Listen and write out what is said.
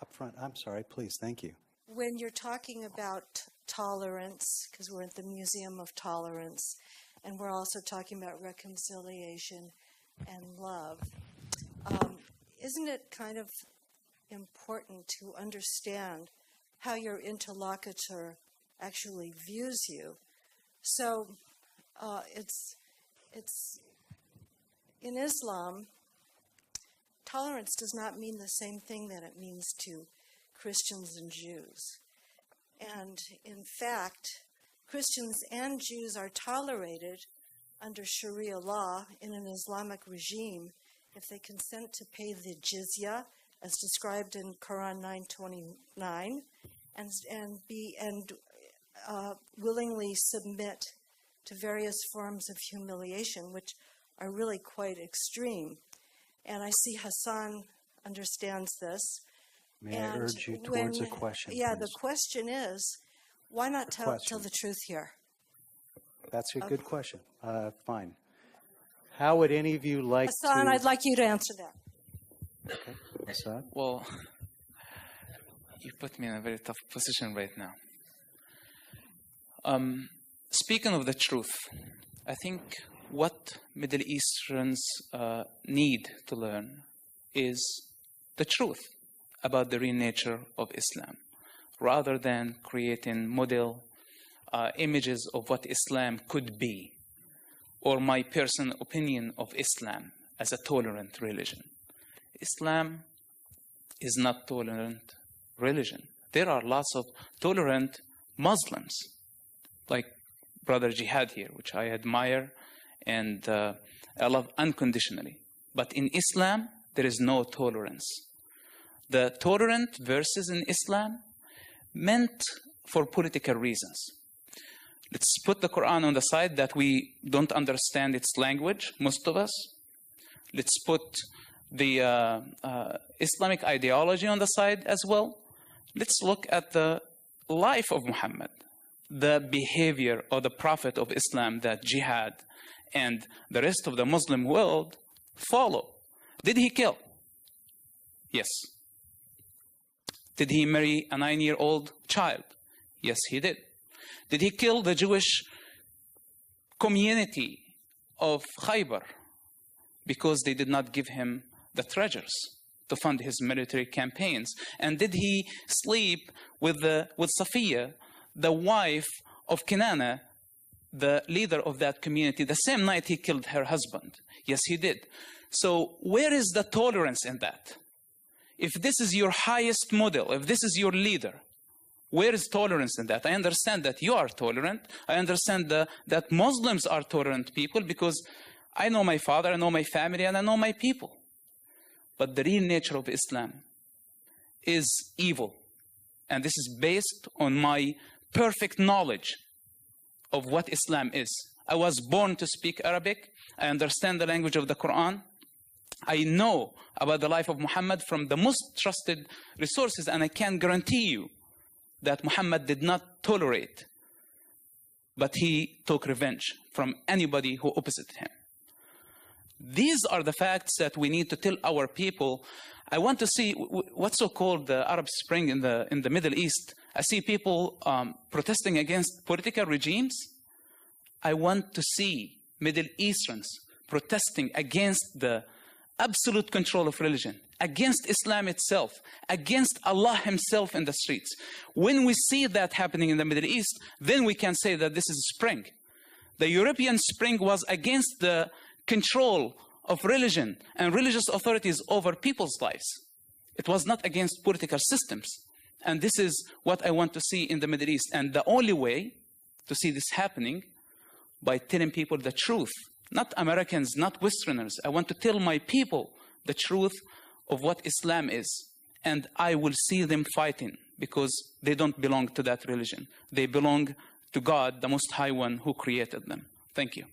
up front. I'm sorry, please, thank you. When you're talking about tolerance, because we're at the Museum of Tolerance, and we're also talking about reconciliation and love, isn't it kind of important to understand how your interlocutor actually views you? So it's in Islam, tolerance does not mean the same thing that it means to Christians and Jews. And in fact, Christians and Jews are tolerated under Sharia law in an Islamic regime if they consent to pay the jizya, as described in Quran 9:29, and willingly submit to various forms of humiliation, which are really quite extreme. And I see Hassan understands this. May I urge you towards a question, Yeah, please? the question is, why not tell the truth here? That's a good question. Fine. How would any of you like Hassan, to... I'd like you to answer that. Okay. Hassan? Well, you put me in a very tough position right now. Speaking of the truth, I think what Middle Easterns need to learn is the truth about the real nature of Islam, rather than creating model images of what Islam could be, or my personal opinion of Islam as a tolerant religion. Islam is not tolerant religion. There are lots of tolerant Muslims, like Brother Jihad here, which I admire and I love unconditionally. But in Islam, there is no tolerance. The tolerant verses in Islam meant for political reasons. Let's put the Quran on the side that we don't understand its language, most of us. Let's put the Islamic ideology on the side as well. Let's look at the life of Muhammad, the behavior of the Prophet of Islam that Jihad and the rest of the Muslim world follow. Did he kill? Yes. Did he marry a 9-year-old child? Yes, he did. Did he kill the Jewish community of Khaybar because they did not give him the treasures to fund his military campaigns? And did he sleep with Safiya, the wife of Kinana, the leader of that community, the same night he killed her husband? Yes, he did. So where is the tolerance in that? If this is your highest model, if this is your leader, where is tolerance in that? I understand that you are tolerant. I understand that Muslims are tolerant people because I know my father, I know my family, and I know my people. But the real nature of Islam is evil. And this is based on my perfect knowledge of what Islam is. I was born to speak Arabic. I understand the language of the Quran. I know about the life of Muhammad from the most trusted resources, and I can guarantee you that Muhammad did not tolerate, but he took revenge from anybody who opposed him. These are the facts that we need to tell our people. I want to see what's so-called the Arab Spring in the Middle East. I see people protesting against political regimes. I want to see Middle Easterns protesting against the absolute control of religion, against Islam itself, against Allah himself in the streets. When we see that happening in the Middle East, then we can say that this is spring. The European spring was against the control of religion and religious authorities over people's lives. It was not against political systems. And this is what I want to see in the Middle East. And the only way to see this happening, by telling people the truth. Not Americans, not Westerners. I want to tell my people the truth of what Islam is. And I will see them fighting because they don't belong to that religion. They belong to God, the Most High One who created them. Thank you.